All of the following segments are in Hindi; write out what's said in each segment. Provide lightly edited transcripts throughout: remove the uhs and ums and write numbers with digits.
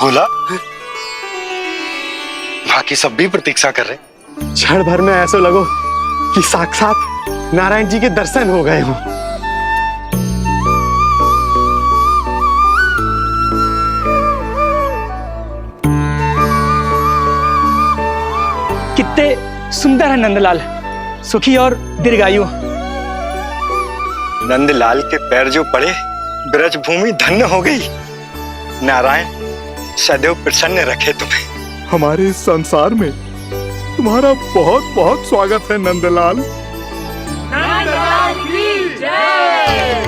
गोला, बाकी सब भी प्रतीक्षा कर रहे। क्षण भर में ऐसा लगो कि साक्षात नारायण जी के दर्शन हो गए हों। कितने सुंदर है नंदलाल, सुखी और दीर्घायु। नंदलाल के पैर जो पड़े, ब्रज भूमि धन्य हो गई। नारायण सदैव प्रसन्न रखे तुम्हें। हमारे इस संसार में तुम्हारा बहुत बहुत स्वागत है नंदलाल। नंदलाल की जय,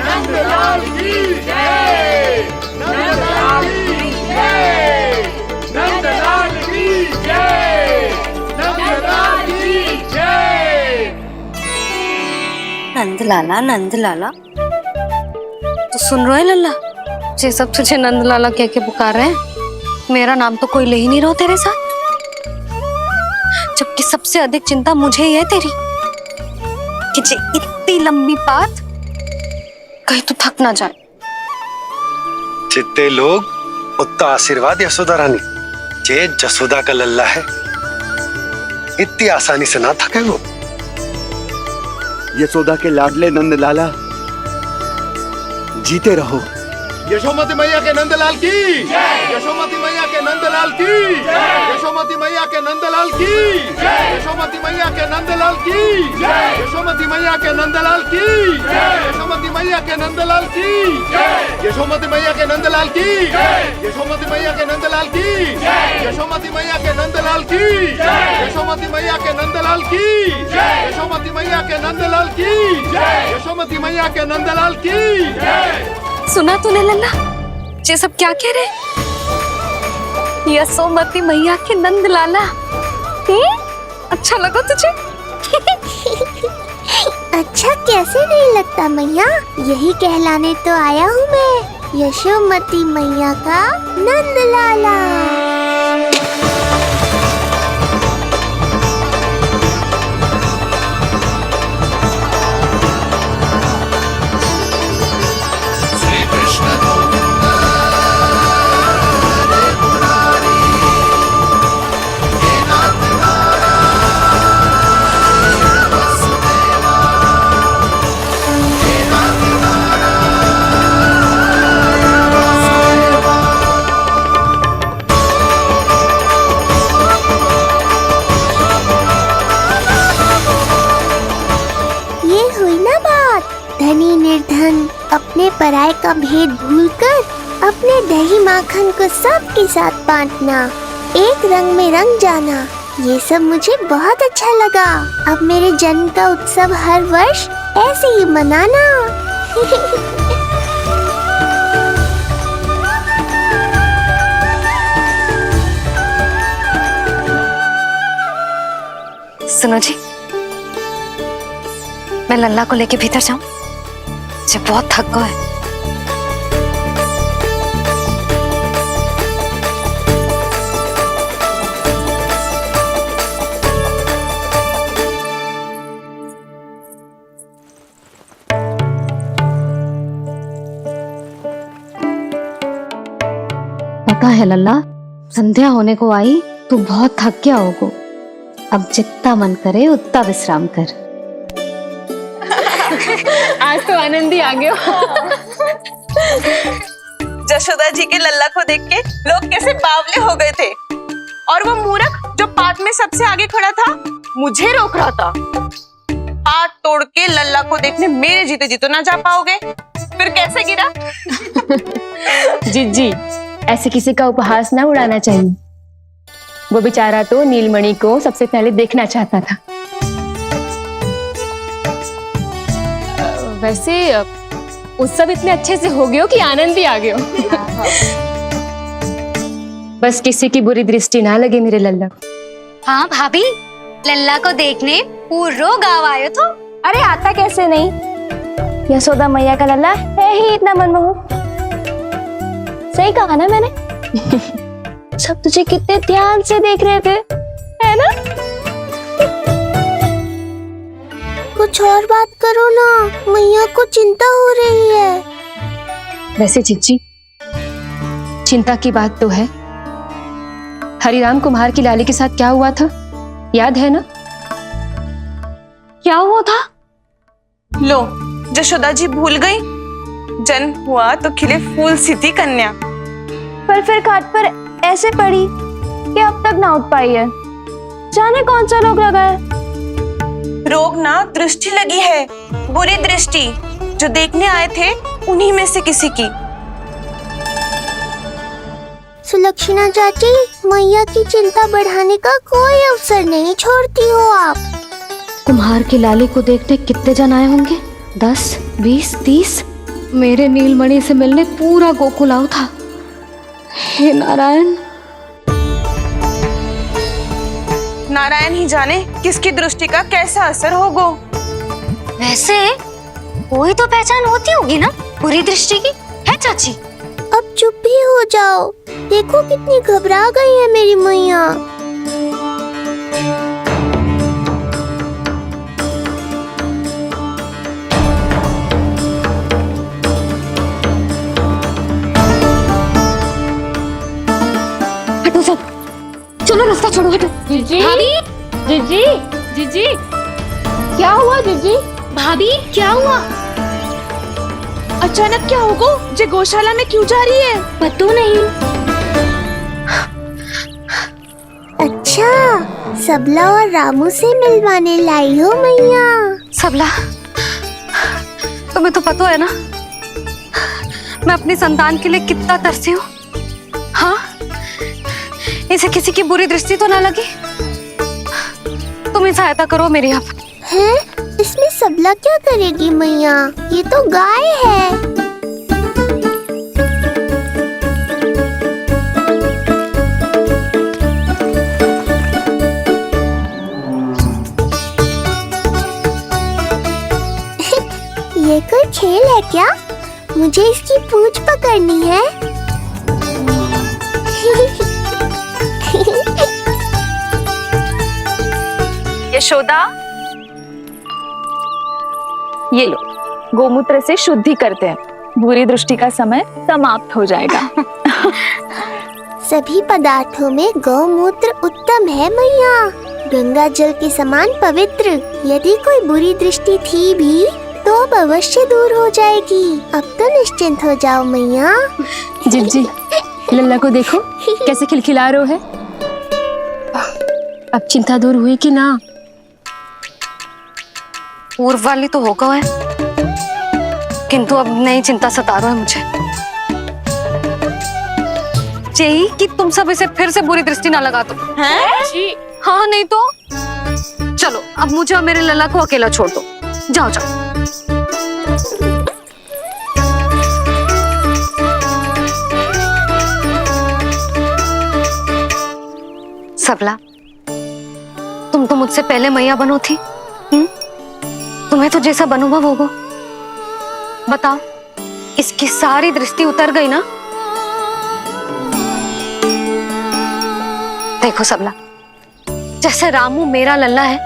नंदलाल की जय, नंदलाल की जय, नंदलाल की जय, नंदलाल की जय। नंदलाला नंदलाला, तो सुन रहे लल्ला, ये सब तुझे नंदलाला कह के पुकार रहे हैं। मेरा नाम तो कोई ले ही नहीं रहा तेरे साथ, जबकि सबसे अधिक चिंता मुझे ही है तेरी कि जे इतनी लंबी बात कहीं तो थक ना जाए। जितने लोग उतना आशीर्वाद यशोदा रानी, जे जसोदा का लल्ला है, इतनी आसानी से ना थके वो। यशोदा के लाडले नंदलाला, जीते रहो। यशोमती मैया के नंदलाल की, यशोमती मैया के नंदलाल की, यशोमती मैया के नंदलाल की, यशोमती मैया के नंदलाल की, यशोमती मैया के नंदलाल की, यशोमती मैया के नंदलाल की, यशोमती मैया के नंदलाल की, यशोमती मैया के नंदलाल की, यशोमती मैया के नंदलाल की, यशोमती मैया के नंदलाल की, यशोमती मैया के नंदलाल की, यशोमती मैया के नंदलाल की। सुना तूने लल्ला, ये सब क्या कह रहे? यशोमती मैया के नंदलाला, अच्छा लगा तुझे? अच्छा कैसे नहीं लगता मैया, यही कहलाने तो आया हूँ मैं, यशोमती मैया का नंदलाला। धनी निर्धन अपने पराये का भेद भूलकर अपने दही माखन को सबके साथ बांटना, एक रंग में रंग जाना, ये सब मुझे बहुत अच्छा लगा। अब मेरे जन्म का उत्सव हर वर्ष ऐसे ही मनाना। सुनो जी, मैं लल्ला को लेके भीतर जाऊं? मुझे बहुत थक गया है। पता है लल्ला, संध्या होने को आई, तू बहुत थक गया होगा। अब जितना मन करे उतना विश्राम कर। आज तो आनंद ही आ गया। जशोदा जी के लल्ला को देख के लोग कैसे बावले हो गए थे, और वो मूर्ख जो पात में सबसे आगे खड़ा था मुझे रोक रहा था। हाथ तोड़ के लल्ला को देखने मेरे जीते जी तो ना जा पाओगे, फिर कैसे गिरा? जीजी, ऐसे किसी का उपहास ना उड़ाना चाहिए। वो बेचारा तो नीलमणि को सबसे पहले देखना चाहता था। वैसे उत्सव इतने अच्छे से हो गया कि आनंद ही आ गया। बस किसी की बुरी दृष्टि ना लगे मेरे लल्ला को। हाँ भाभी, लल्ला को देखने पूरा गांव आयो तो। अरे आता कैसे नहीं, यशोदा मैया का लल्ला है ही इतना मनमोहक। सही कहा ना मैंने? सब तुझे कितने ध्यान से देख रहे थे, है ना? कुछ और बात करो ना, मैया को चिंता हो रही है। वैसे जीजी, चिंता की बात तो है। हरिराम कुम्हार की लाली के साथ क्या हुआ था, याद है ना? क्या हुआ था? लो, जशोदा जी भूल गई। जन्म हुआ तो खिले फूल सी थी कन्या। पर फिर खाट पर ऐसे पड़ी कि अब तक ना उठ पाई है। जाने कौन सा रोग लगा है। रोग ना दृष्टि लगी है, बुरी दृष्टि। जो देखने आए थे उन्हीं में से किसी की। सुलक्षणा चाची, मैया की चिंता बढ़ाने का कोई अवसर नहीं छोड़ती हो आप। कुम्हार की लाली को देखने कितने जन आए होंगे? 10, 20, 30। मेरे नीलमणि से मिलने पूरा गोकुल आओ था। हे नारायण। नारायण ही जाने किसकी दृष्टि का कैसा असर होगा। वैसे कोई तो पहचान होती होगी ना बुरी दृष्टि की, है चाची? अब चुप भी हो जाओ। देखो कितनी घबरा गई है मेरी मैया। हटो सब, चलो रास्ता छोड़ो, हटो। जीजी, जीजी, जीजी, क्या हुआ जीजी? भाभी क्या हुआ? अचानक क्या होगा? जे गौशाला में क्यों जा रही है? पता नहीं। अच्छा, सबला और रामू से मिलवाने लाई हो मैया। सबला, तुम्हें तो पता है ना मैं अपनी संतान के लिए कितना तरसी हूँ। हाँ, इसे किसी की बुरी दृष्टि तो ना लगी। तुम ही सहायता करो मेरी। अब हैं? इसमें सबला क्या करेगी मैया? ये तो गाय है। ये कोई खेल है क्या? मुझे इसकी पूंछ पकड़नी है। यशोदा, ये लो, गोमूत्र से शुद्धि करते हैं। बुरी दृष्टि का समय समाप्त हो जाएगा। सभी पदार्थों में गौमूत्र उत्तम है मैया, गंगा जल के समान पवित्र। यदि कोई बुरी दृष्टि थी भी तो अब अवश्य दूर हो जाएगी। अब तो निश्चिंत हो जाओ मैया। जिज्जी, लल्ला को देखो कैसे खिलखिला रहा है। अब चिंता दूर हुई कि ना? पूर्व वाली तो होगा है, किंतु अब नई चिंता सता रहा है मुझे। यही कि तुम सब इसे फिर से बुरी दृष्टि ना लगा दो। हैं? हाँ, नहीं तो चलो अब मुझे और मेरे लल्ला को अकेला छोड़ दो। जाओ जाओ। सबला, तुम तो मुझसे पहले मैया बनो थी। तुम्हें तो जैसा अनुभव होगा। बताओ, इसकी सारी दृष्टि उतर गई ना? देखो सबला, जैसे रामू मेरा लल्ला है,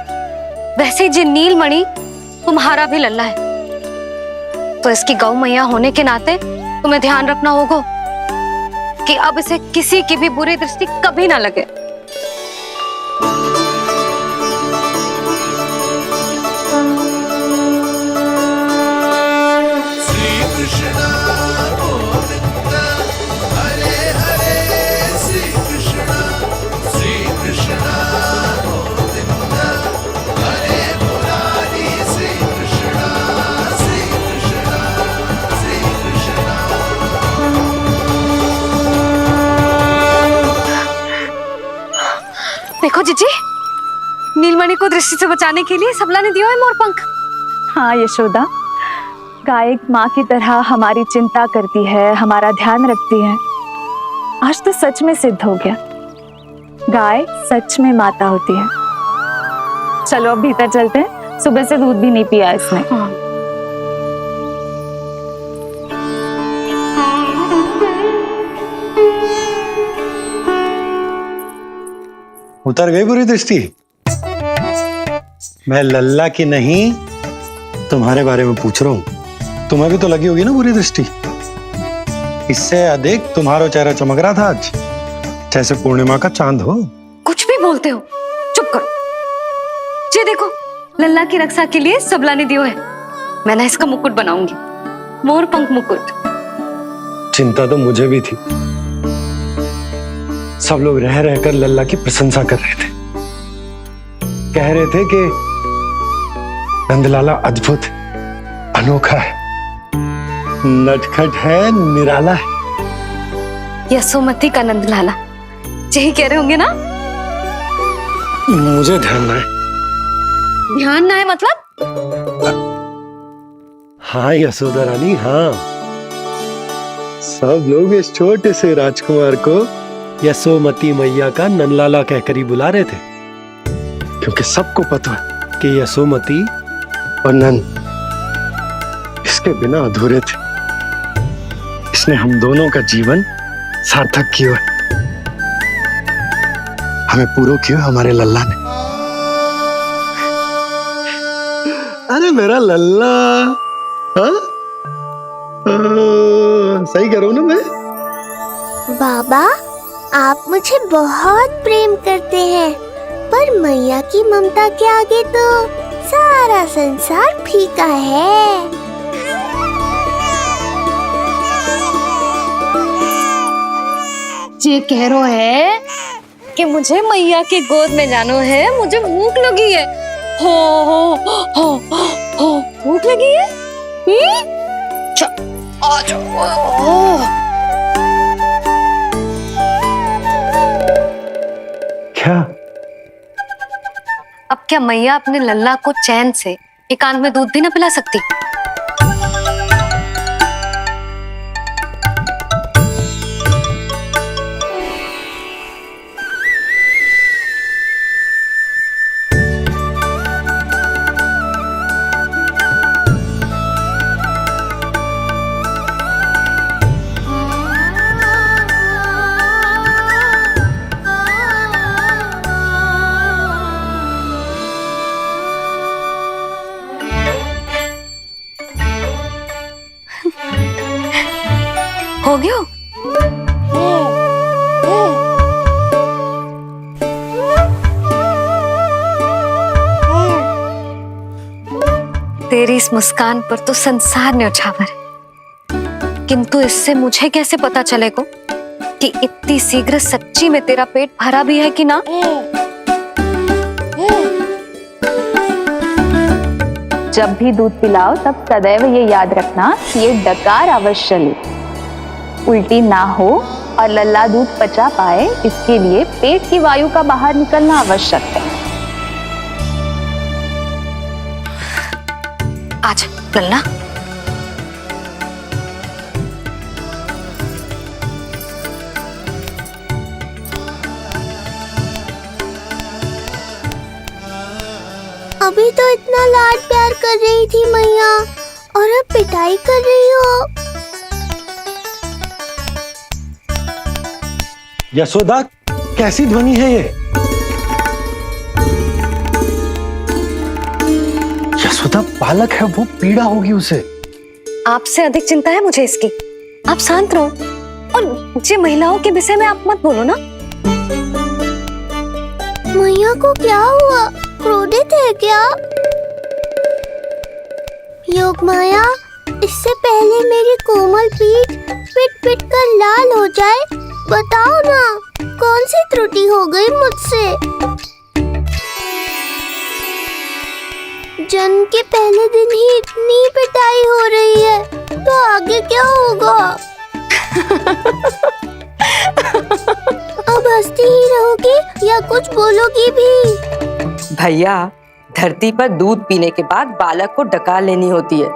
वैसे ही जी नीलमणि तुम्हारा भी लल्ला है। तो इसकी गौ मैया होने के नाते तुम्हें ध्यान रखना होगा कि अब इसे किसी की भी बुरी दृष्टि कभी ना लगे। देखो जीजी, नीलमणि को दृष्टि से बचाने के लिए सबला ने दिया है मोर पंख। हाँ यशोदा, गाय माँ की तरह हमारी चिंता करती है, हमारा ध्यान रखती है। आज तो सच में सिद्ध हो गया, गाय सच में माता होती है। चलो अब भीतर चलते हैं, सुबह से दूध भी नहीं पिया इसने। उतर गई बुरी दृष्टि? मैं लल्ला की नहीं तुम्हारे बारे में पूछ रहा हूं। तुम्हें भी तो लगी होगी ना बुरी दृष्टि? इससे अधिक तुम्हारा चेहरा चमक रहा था आज, जैसे पूर्णिमा का चांद हो। कुछ भी बोलते हो, चुप करो। ये देखो, लल्ला की रक्षा के लिए सबला ने दियो है। मैं ना इसका मुकुट बनाऊंगी, मोर पंख मुकुट। चिंता तो मुझे भी थी। सब लोग रह रहकर लल्ला की प्रशंसा कर रहे थे, कह रहे थे कि नंदलाला अद्भुत, अनोखा है, नटखट है, निराला है। यशोमती का नंदलाला, यही कह रहे होंगे ना? मुझे ध्यान ना है। ध्यान ना है मतलब? हाँ यशोदा रानी, हाँ। सब लोग इस छोटे से राजकुमार को यशोमती मैया का नंदलाला कहकर ही बुला रहे थे, क्योंकि सबको पता है कि यशोमती और नंद इसके बिना अधूरे थे। इसने हम दोनों का जीवन सार्थक किया है। हमें पूरा किया हमारे लल्ला ने। अरे मेरा लल्ला, हाँ? सही करो ना मैं? बाबा, आप मुझे बहुत प्रेम करते हैं, पर मैया की ममता के आगे तो सारा संसार फीका है। ये कह रो है कि मुझे मैया की गोद में जानो है, मुझे भूख लगी है। हो भूख लगी है? आ जाओ। क्या? अब क्या मैया अपने लल्ला को चैन से एकांत में दूध भी ना पिला सकती? हो गया? तेरी इस मुस्कान पर तो संसार न्यौछावर है, किंतु इससे मुझे कैसे पता चलेगा कि इतनी शीघ्र सच्ची में तेरा पेट भरा भी है कि ना? जब भी दूध पिलाओ तब सदैव ये याद रखना कि ये डकार अवश्य ले, उल्टी ना हो और लल्ला दूध पचा पाए, इसके लिए पेट की वायु का बाहर निकलना आवश्यक है। आज लल्ला, अभी तो इतना लाड प्यार कर रही थी मैया, और अब पिटाई कर रही हो। यशोदा, कैसी ध्वनि है ये? यशोदा बालक है, वो पीड़ा होगी उसे। आपसे अधिक चिंता है मुझे इसकी। आप शांत रहो, और ये महिलाओं के विषय में आप मत बोलो ना। मैया को क्या हुआ? क्रोधित है क्या? योग माया, इससे पहले मेरी कोमल पीठ पिट पिट कर लाल हो जाए, बताओ ना कौन सी त्रुटि हो गई मुझसे? जन्म के पहले दिन ही इतनी पिटाई हो रही है, तो आगे क्या होगा? अब हंसती ही रहोगी या कुछ बोलोगी भी? भैया, धरती पर दूध पीने के बाद बालक को डकार लेनी होती है।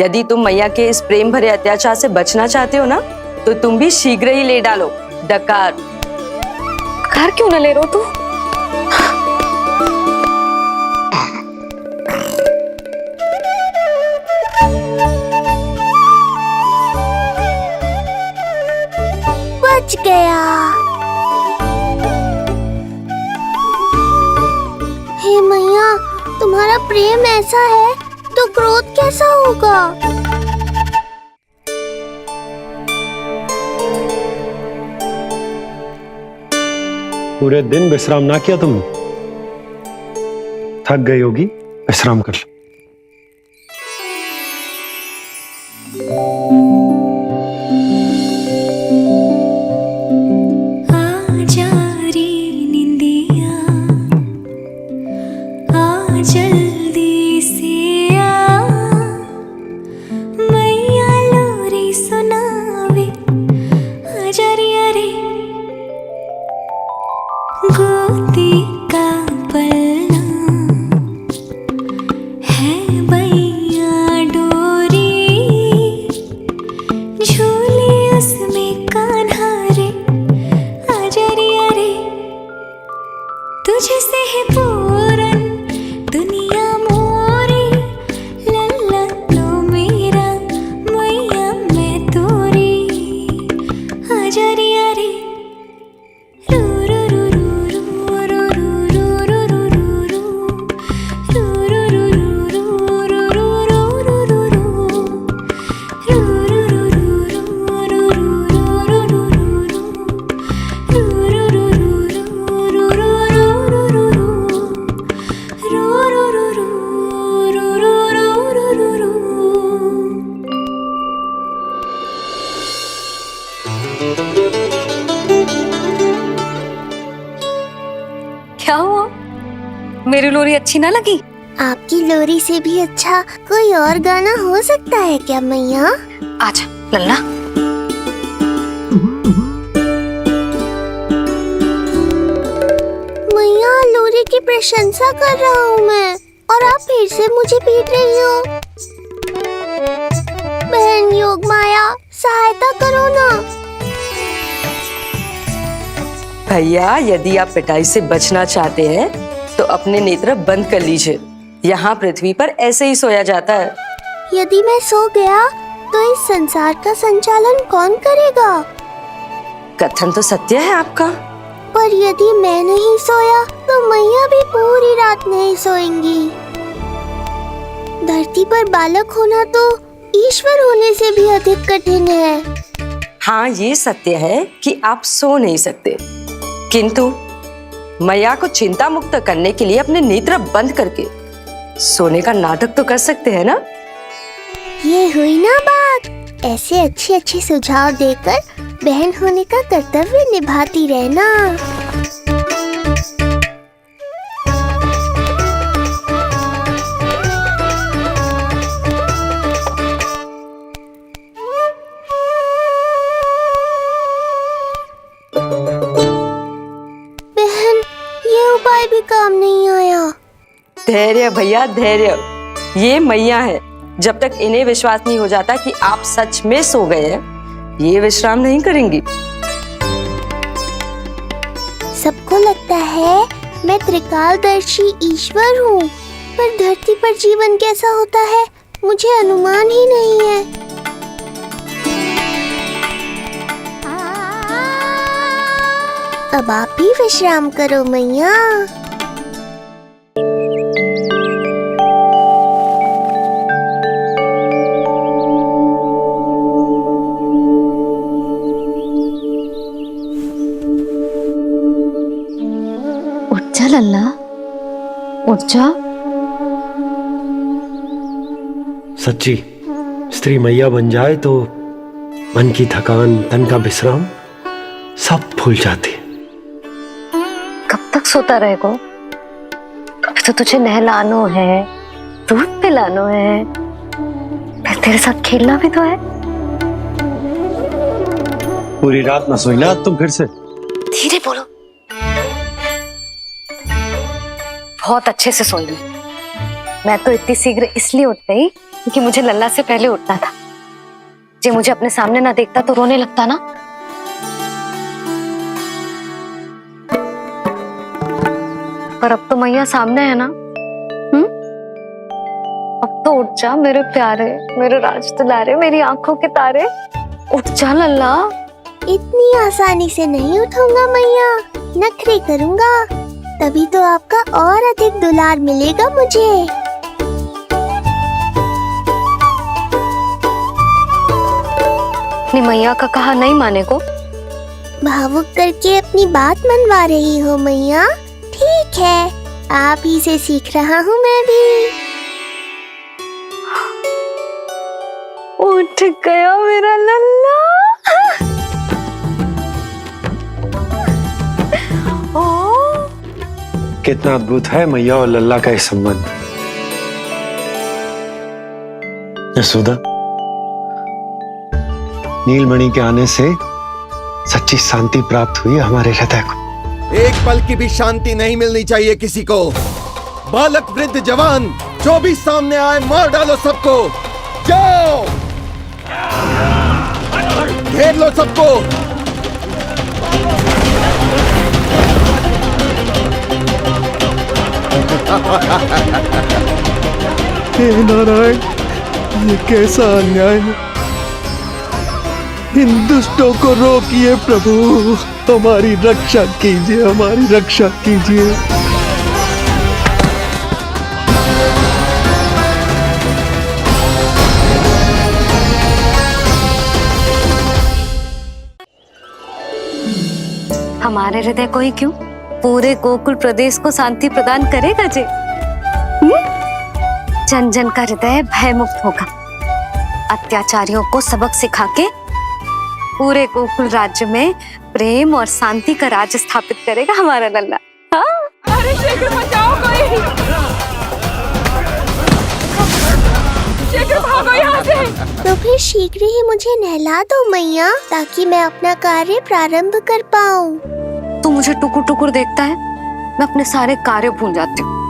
यदि तुम मैया के इस प्रेम भरे अत्याचार से बचना चाहते हो ना, तो तुम भी शीघ्र ही ले डालो डकार। डकार क्यों न ले रो तू? बच गया। हे मैया, तुम्हारा प्रेम ऐसा है तो क्रोध कैसा होगा? पूरे दिन विश्राम ना किया तुमने? थक गई होगी, विश्राम कर लो। जल्दी से आ मैया लोरी सुनावे आजा रे रे गोदी का पलना है मैया डोरी झूले उसमें कान्हा रे आजा रे तुझे से है पूरन दुनिया मोरी लल्ला तो मेरा मैया मैं तोरी आजा रे रू रू रू रू रू रू रू रू रू क्या हुआ? मेरी लोरी अच्छी ना लगी? आपकी लोरी से भी अच्छा कोई और गाना हो सकता है क्या मैया? आजा लल्ला। मैया लोरी की प्रशंसा कर रहा हूँ मैं और आप फिर से मुझे पीट रही हो। बहन योग माया सहायता करो ना। भैया, यदि आप पिटाई से बचना चाहते हैं तो अपने नेत्र बंद कर लीजिए। यहाँ पृथ्वी पर ऐसे ही सोया जाता है। यदि मैं सो गया तो इस संसार का संचालन कौन करेगा? कथन तो सत्य है आपका। पर यदि मैं नहीं सोया तो मैया भी पूरी रात नहीं सोएंगी। धरती पर बालक होना तो ईश्वर होने से भी अधिक कठिन है। हाँ, ये सत्य है कि आप सो नहीं सकते, किंतु मैया को चिंता मुक्त करने के लिए अपने नेत्र बंद करके सोने का नाटक तो कर सकते हैं ना। ये हुई ना बात। ऐसे अच्छे अच्छे सुझाव देकर बहन होने का कर्तव्य निभाती रहना। बहन, ये उपाय भी काम नहीं आया। धैर्य भैया, धैर्य। ये मैया है, जब तक इन्हें विश्वास नहीं हो जाता कि आप सच में सो गए हैं, ये विश्राम नहीं करेंगी। सबको लगता है मैं त्रिकालदर्शी ईश्वर हूँ, पर धरती पर जीवन कैसा होता है मुझे अनुमान ही नहीं है। अब आप भी विश्राम करो मैया। उठ जा लल्ला, उठ जा। सच्ची स्त्री मैया बन जाए तो मन की थकान, तन का विश्राम सब भूल जाती है। कब तक सोता रहेगो? अभी तो तुझे नहलानो है, दूध पिलानो है, फिर तेरे साथ खेलना भी तो है। पूरी रात ना सोई ना तुम फिर से? धीरे बोलो। बहुत अच्छे से सोई हूँ। मैं तो इतनी शीघ्र इसलिए उठ गई क्योंकि मुझे लल्ला से पहले उठना था। जे मुझे अपने सामने ना देखता तो रोने लगता ना। पर अब तो मैया सामने है ना। अब तो उठ जा मेरे प्यारे, मेरे राज दुलारे, मेरी आंखों के तारे। उठ जा लल्ला। इतनी आसानी से नहीं उठूंगा मैया, नखरे करूंगा, तभी तो आपका और अधिक दुलार मिलेगा मुझे। अपनी मैया का कहा नहीं माने को? भावुक करके अपनी बात मनवा रही हो मैया। ठीक है, आप ही से सीख रहा हूँ मैं भी। उठ गया मेरा लल्ला। कितना अद्भुत है मैया और लल्ला का ये संबंध। यशोदा, नीलमणि के आने से सच्ची शांति प्राप्त हुई हमारे हृदय को। एक पल की भी शांति नहीं मिलनी चाहिए किसी को। बालक वृद्ध जवान जो भी सामने आए मार डालो सबको। जाओ, घेर लो सबको। हे नारायण, ये कैसा अन्याय है। इन दुष्टों को रोकिए प्रभु, हमारी रक्षा कीजिए, हमारी रक्षा कीजिए। हमारे हृदय को ही क्यों, पूरे गोकुल प्रदेश को शांति प्रदान करेगा जे। जन जन का हृदय भय मुक्त होगा। अत्याचारियों को सबक सिखा के पूरे गोकुल राज्य में प्रेम और शांति का राज स्थापित करेगा हमारा लल्ला। हाँ? अरे शीघ्र बचाओ कोई। शीघ्र भागो यहाँ से। तो फिर शीघ्र ही मुझे नहला दो मैया, ताकि मैं अपना कार्य प्रारंभ कर पाऊँ। तू मुझे टुकुर टुकुर देखता है, मैं अपने सारे कार्य भूल जाती हूँ।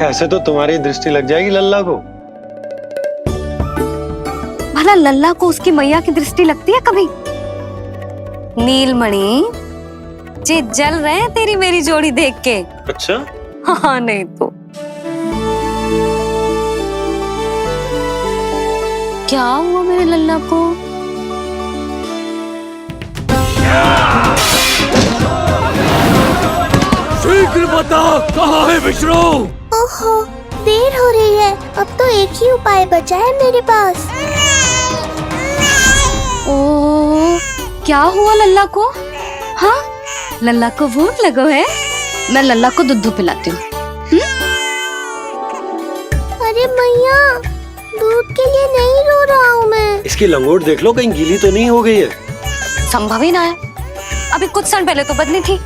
ऐसे तो तुम्हारी दृष्टि लग जाएगी लल्ला को। भला लल्ला को उसकी मैया की दृष्टि लगती है कभी? नीलमणि जे जल रहे हैं तेरी मेरी जोड़ी देख के। अच्छा? हाँ, नहीं तो क्या हुआ मेरे लल्ला को? शीघ्र बता, कहाँ है विष्णु? ओहो, देर हो रही है। अब तो एक ही उपाय बचा है मेरे पास। ओ, क्या हुआ लल्ला को? हाँ, लल्ला को भूख लगो है? मैं लल्ला को दूध पिलाती हूँ। अरे मैया, दूध के लिए नहीं रो रहा हूँ मैं। इसकी लंगोट देख लो, कहीं गीली तो नहीं हो गई है। संभव ही ना है, अभी कुछ क्षण पहले तो बदली थी।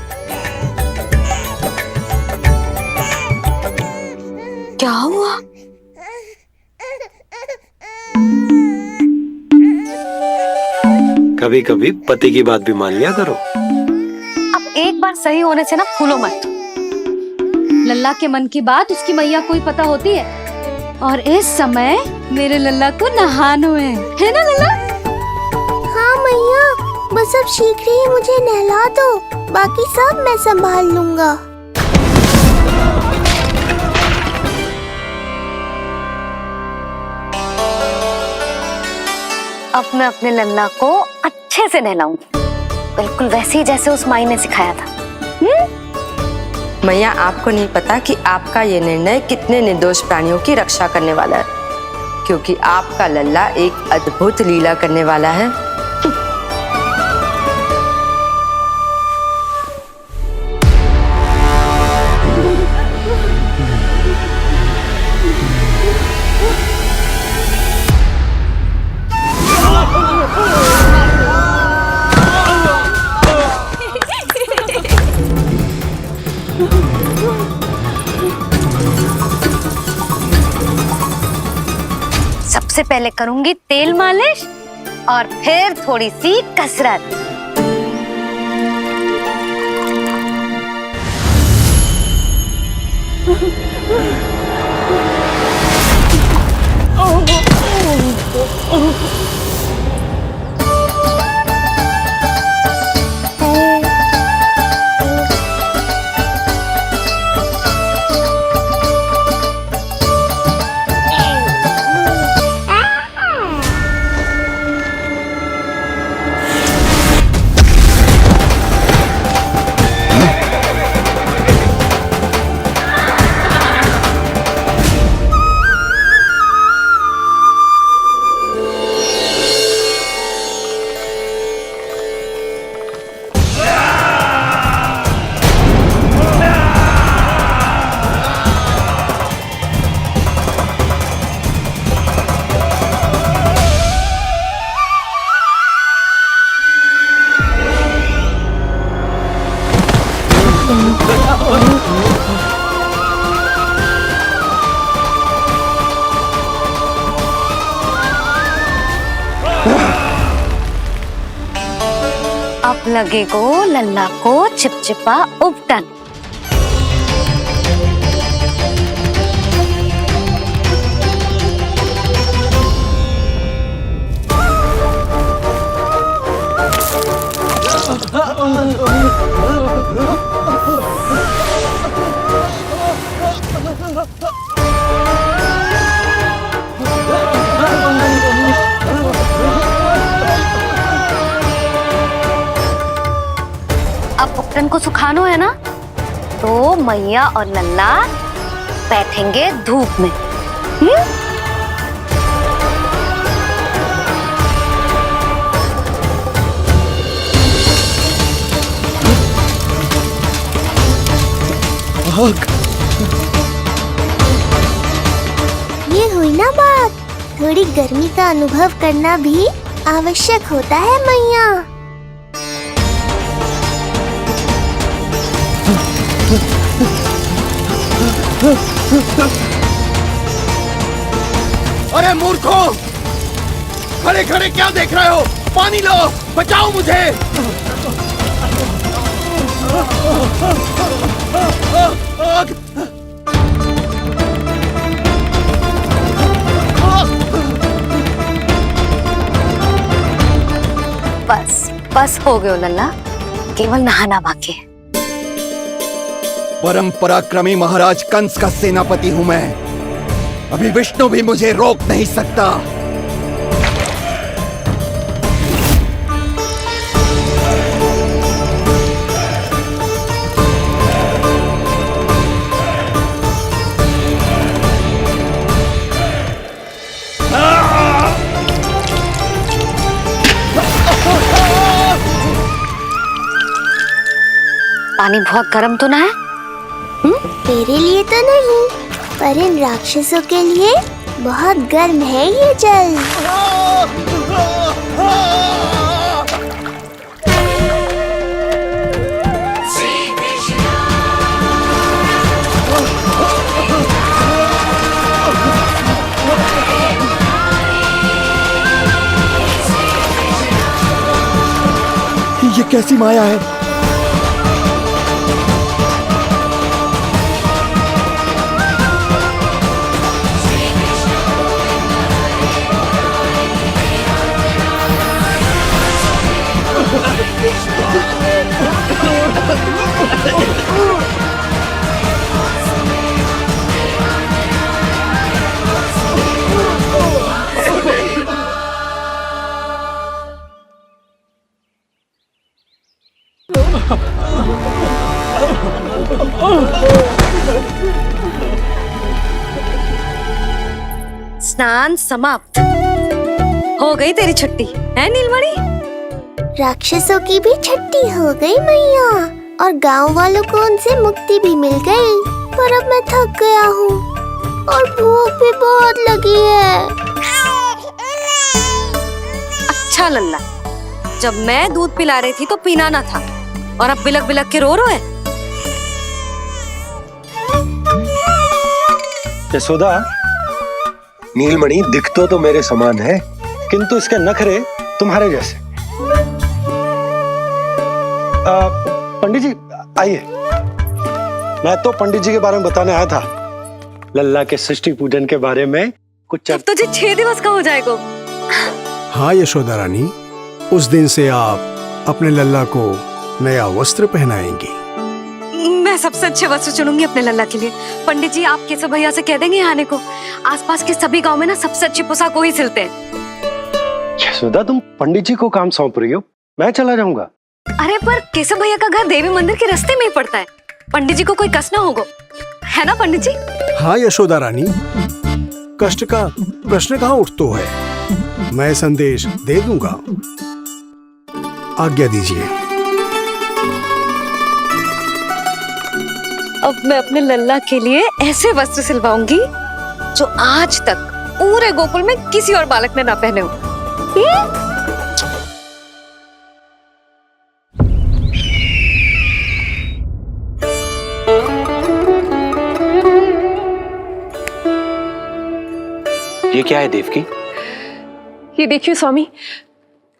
क्या हुआ? कभी कभी पति की बात भी मान लिया करो। अब एक बार सही होने से ना फूलो मत। लल्ला के मन की बात उसकी मैया को ही पता होती है, और इस समय मेरे लल्ला को नहानो है ना लल्ला? हाँ मैया, बस अब शीघ्र ही मुझे नहला दो, बाकी सब मैं संभाल लूंगा। अब मैं अपने लल्ला को अच्छे से नहलाऊंगी, बिल्कुल वैसे ही जैसे उस माई ने सिखाया था। मैया, आपको नहीं पता कि आपका ये निर्णय कितने निर्दोष प्राणियों की रक्षा करने वाला है, क्योंकि आपका लल्ला एक अद्भुत लीला करने वाला है। सबसे पहले करूंगी तेल मालिश और फिर थोड़ी सी कसरत। लगेगो लल्ला को चिपचिपा उपटन। अब उपटन को सुखानो है ना, तो मैया और लल्ला बैठेंगे धूप में। ये हुई ना बात, थोड़ी गर्मी का अनुभव करना भी आवश्यक होता है मैया। अरे मूर्खों, खड़े खड़े क्या देख रहे हो? पानी लो, बचाओ मुझे। बस हो गयो लल्ला, केवल नहाना बाकी है। परम पराक्रमी महाराज कंस का सेनापति हूं मैं, अभी विष्णु भी मुझे रोक नहीं सकता। पानी बहुत गर्म तो ना है? तेरे लिए तो नहीं, पर इन राक्षसों के लिए बहुत गर्म है ये जल। ये कैसी माया है? स्नान समाप्त हो गई तेरी छुट्टी है नीलमणि? राक्षसों की भी छुट्टी हो गई मैया, और गांव वालों को उनसे मुक्ति भी मिल गई। पर अब मैं थक गया हूँ और भूख भी बहुत लगी है। अच्छा लल्ला, जब मैं दूध पिला रही थी तो पीना ना था, और अब बिलक बिलक के रो है। यशोदा, नीलमणि दिखतो तो मेरे समान है, किंतु इसके नखरे तुम्हारे जैसे। पंडित जी आइए, मैं तो पंडित जी के बारे में बताने आया था, लल्ला के सृष्टि पूजन के बारे में कुछ। अब तुझे 6 दिवस का हो जाएगा। हाँ यशोदा रानी, उस दिन से आप अपने लल्ला को नया वस्त्र पहनाएंगी। मैं सबसे अच्छे वस्त्र चुनूंगी अपने लल्ला के लिए। पंडित जी, आप केशव भैया से कह देंगे आने को। आसपास के सभी गांव में ना सबसे अच्छी पोशाक वही सिलते हैं। यशोदा, तुम पंडित जी को काम सौंप रही हो, मैं चला जाऊंगा। अरे पर केशव भैया का घर देवी मंदिर के रास्ते में ही पड़ता है, पंडित जी को कोई कष्ट ना होगा, है ना पंडित जी? हाँ यशोदा रानी, कष्ट का प्रश्न कहाँ उठतो है, मैं संदेश दे दूंगा। आज्ञा दीजिए। अब मैं अपने लल्ला के लिए ऐसे वस्त्र सिलवाऊंगी जो आज तक पूरे गोकुल में किसी और बालक ने ना पहने हो। ये क्या है देवकी? ये देखिए स्वामी,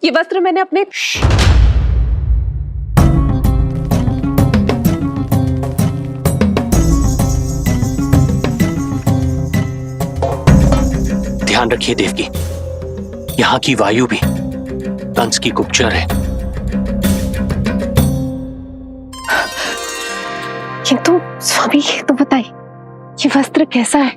ये वस्त्र मैंने अपने ध्यान रखिए देवकी, यहाँ की वायु भी कंस की गुप्तचर है। किंतु स्वामी ये तो बताइए, ये वस्त्र कैसा है?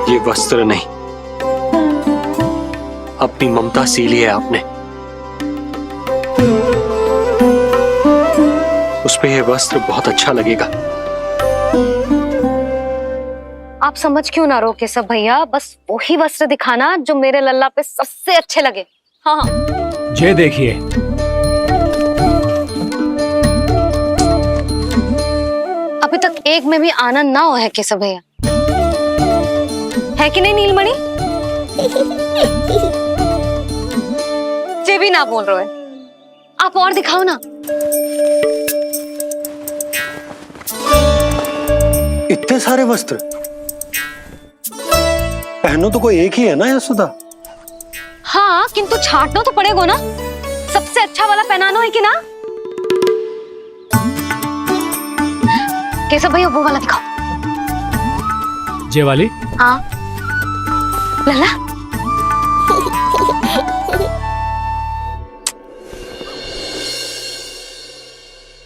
ये वस्त्र नहीं, अपनी ममता सी ली है आपने। उस पे ये वस्त्र बहुत अच्छा लगेगा। आप समझ क्यों ना रहो केशव भैया, बस वही वस्त्र दिखाना जो मेरे लल्ला पे सबसे अच्छे लगे। हाँ ये देखिए, अभी तक एक में भी आनंद ना हो है केशव भैया, है कि नहीं नीलमणि? ये भी ना बोल रहे हो, आप और दिखाओ ना। इतने सारे वस्त्र पहनो तो कोई एक ही है ना यशोदा? हाँ किंतु छांटना तो पड़ेगा ना, सबसे अच्छा वाला पहनाना है कि ना? केशव भैया वो वाला दिखाओ। ये वाली? हाँ लल्ला,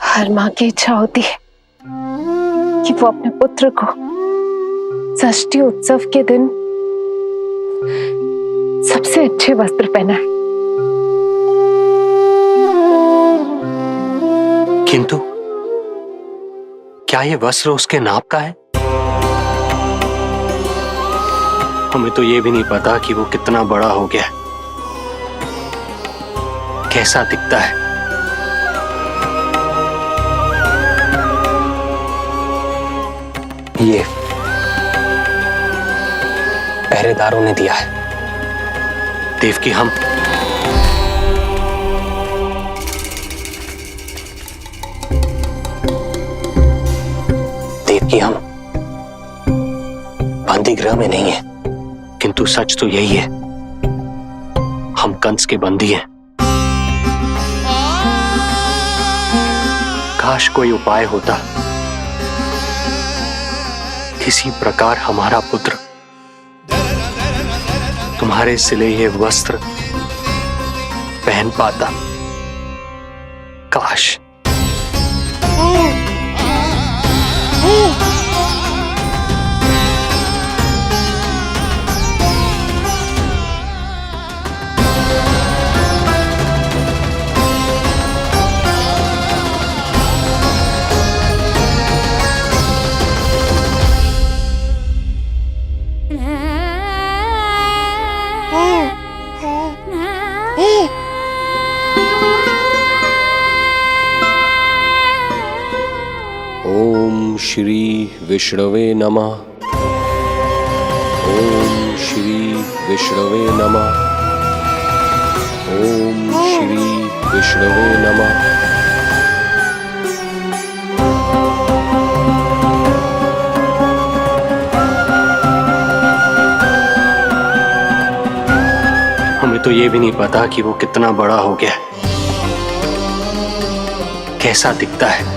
हर माँ की इच्छा होती है कि वो अपने पुत्र को षष्ठी उत्सव के दिन सबसे अच्छे वस्त्र पहनाए। किंतु क्या ये वस्त्र उसके नाप का है? हमें तो ये भी नहीं पता कि वो कितना बड़ा हो गया, कैसा दिखता है। ये पहरेदारों ने दिया है। देवकी हम बंदी गृह में नहीं है, किंतु सच तो यही है, हम कंस के बंदी हैं। काश कोई उपाय होता, किसी प्रकार हमारा पुत्र तुम्हारे सिले ये वस्त्र पहन पाता। काश। ओम श्री विष्णवे नमः। ओम श्री विष्णवे नमः। ओम श्री विष्णवे नमः। हमें तो ये भी नहीं पता कि वो कितना बड़ा हो गया, कैसा दिखता है।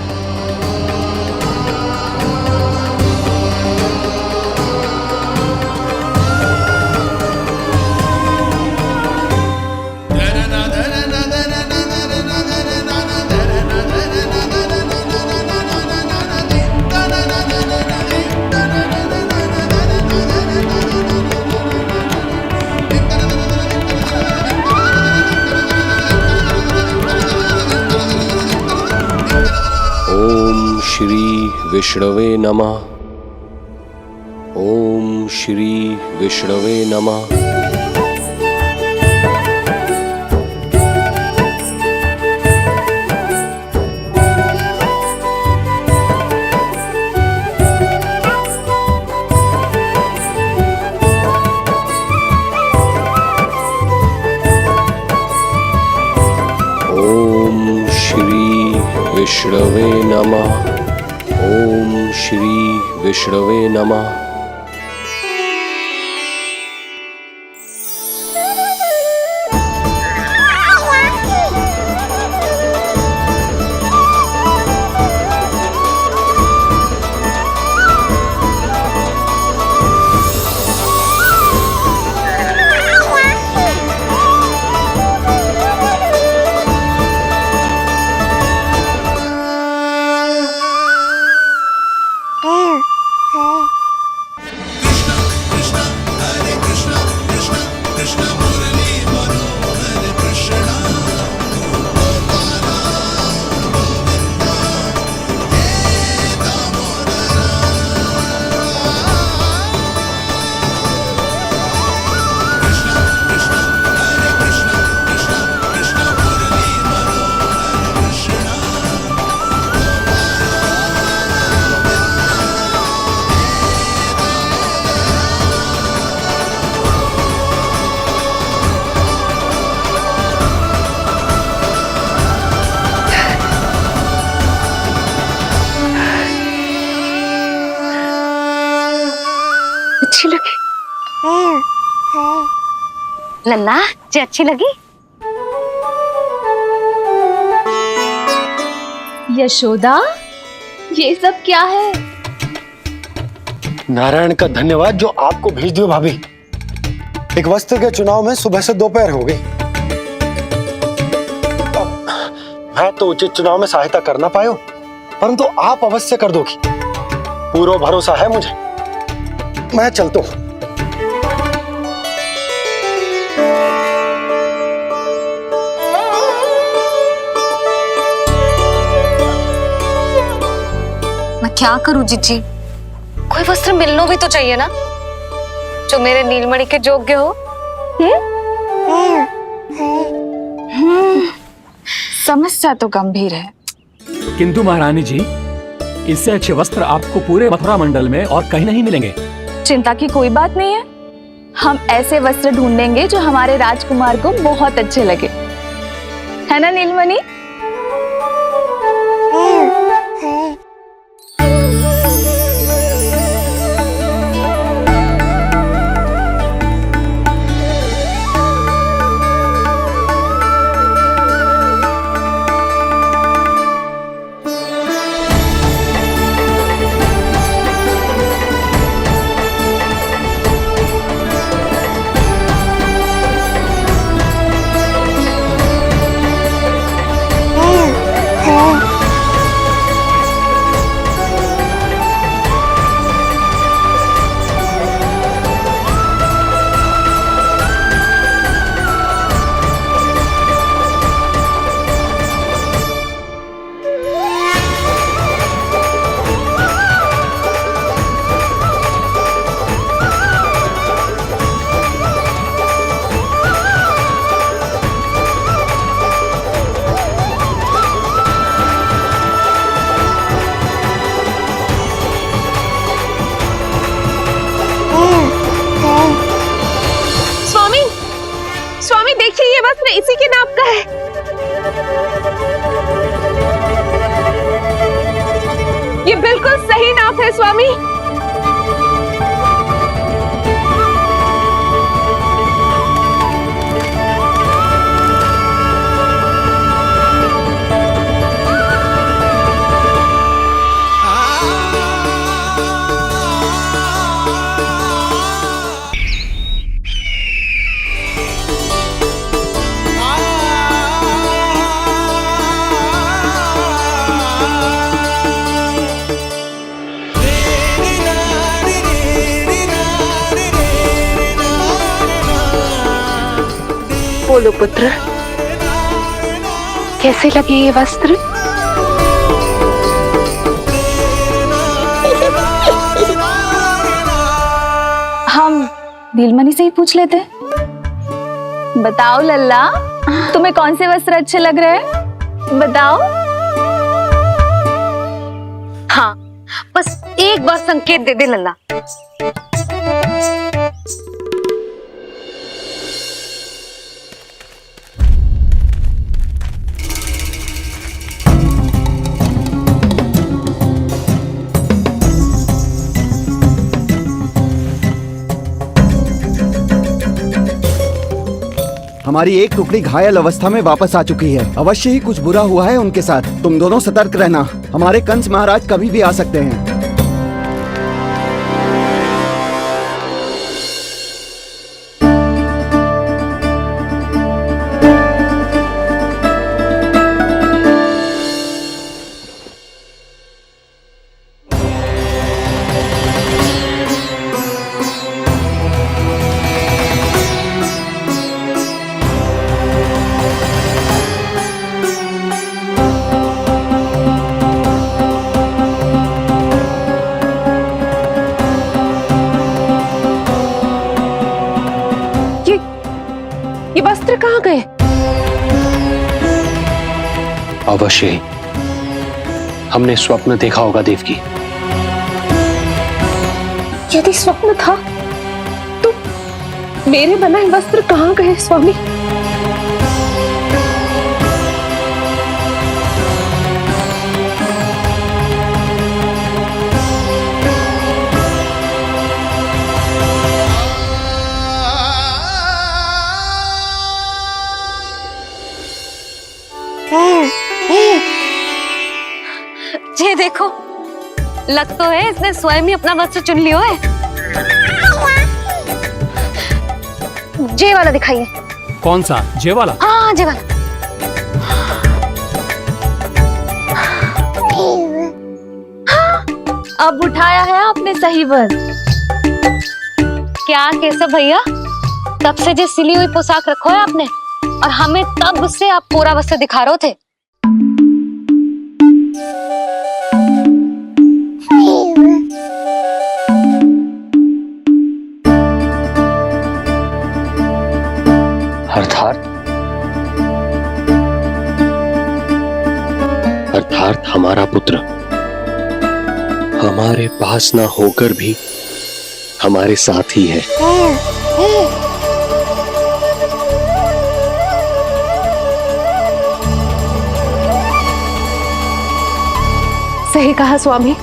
ओम श्री विष्णवे नमः। ओम श्री विष्णवे नमः। ओम श्री विष्णवे नमः। ओम श्री विष्णवे नमः। लल्ला जी अच्छी लगी? यशोदा, ये सब क्या है? नारायण का धन्यवाद जो आपको भेज दियो भाभी। एक वस्त्र के चुनाव में सुबह से दोपहर हो गई। मैं तो उचित चुनाव में सहायता कर ना पायो, परंतु आप अवश्य कर दोगी, पूरा भरोसा है मुझे। मैं चलता हूं। मैं क्या करूं जीजी? कोई वस्त्र मिलना भी तो चाहिए ना जो मेरे नीलमणि के योग्य हो। समस्या तो गंभीर है। किंतु महारानी जी, इससे अच्छे वस्त्र आपको पूरे मथुरा मंडल में और कहीं नहीं मिलेंगे। चिंता की कोई बात नहीं है, हम ऐसे वस्त्र ढूंढेंगे जो हमारे राजकुमार को बहुत अच्छे लगे, है ना नीलमणि? स्वामी देखिए, ये वस्त्र इसी के नाप का है। ये बिल्कुल सही नाप है स्वामी। बोलो पुत्र, कैसे लगे ये वस्त्र? हम नीलमणि से ही पूछ लेते। बताओ लल्ला, तुम्हें कौन से वस्त्र अच्छे लग रहे हैं? बताओ। हाँ, बस एक बार संकेत दे दे लल्ला। हमारी एक टुकड़ी घायल अवस्था में वापस आ चुकी है। अवश्य ही कुछ बुरा हुआ है उनके साथ। तुम दोनों सतर्क रहना, हमारे कंस महाराज कभी भी आ सकते हैं। ये वस्त्र कहाँ गए? अवश्य ही हमने स्वप्न देखा होगा देवकी। यदि स्वप्न था तो मेरे बनाए वस्त्र कहाँ गए स्वामी? ये देखो, लग तो है इसने स्वयं ही अपना वस्त्र चुन लियो है। जे वाला दिखाइए। कौन सा? जे वाला? हाँ, जे वाला। अब उठाया है आपने सही वस्त्र। क्या केशव भैया, तब से जो सिली हुई पोशाक रखो है आपने, और हमें तब से आप पूरा वस्त्र दिखा रहे थे। अर्थात हमारा पुत्र हमारे पास ना होकर भी हमारे साथ ही है। सही कहा स्वामी,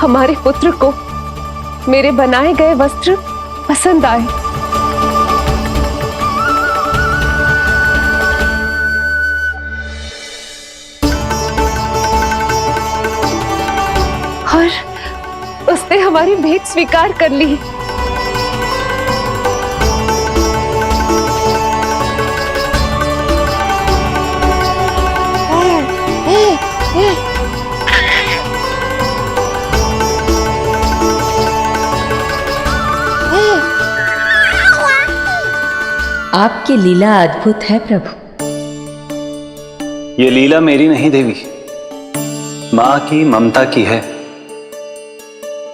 हमारे पुत्र को मेरे बनाए गए वस्त्र पसंद आए। और उसने हमारी भेंट स्वीकार कर ली। आपकी लीला अद्भुत है प्रभु। ये लीला मेरी नहीं देवी, मां की ममता की है।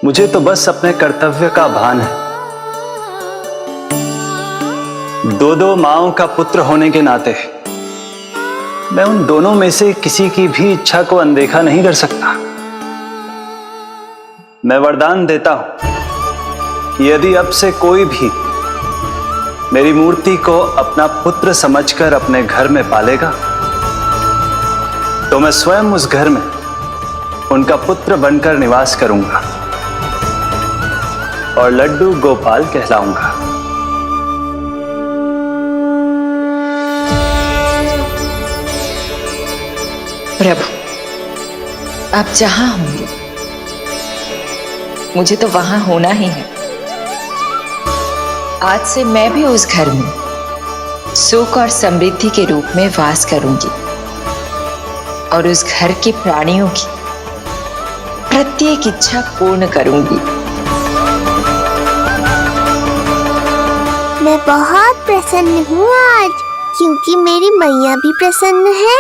मुझे तो बस अपने कर्तव्य का भान है। दो माओं का पुत्र होने के नाते मैं उन दोनों में से किसी की भी इच्छा को अनदेखा नहीं कर सकता। मैं वरदान देता हूं कि यदि अब से कोई भी मेरी मूर्ति को अपना पुत्र समझकर अपने घर में पालेगा, तो मैं स्वयं उस घर में उनका पुत्र बनकर निवास करूंगा और लड्डू गोपाल कहलाऊंगा। प्रभु, आप जहां होंगे मुझे तो वहां होना ही है। आज से मैं भी उस घर में सुख और समृद्धि के रूप में वास करूंगी और उस घर के प्राणियों की प्रत्येक इच्छा पूर्ण करूंगी। मैं बहुत प्रसन्न हूँ आज, क्योंकि मेरी मैया भी प्रसन्न है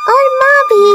और माँ भी।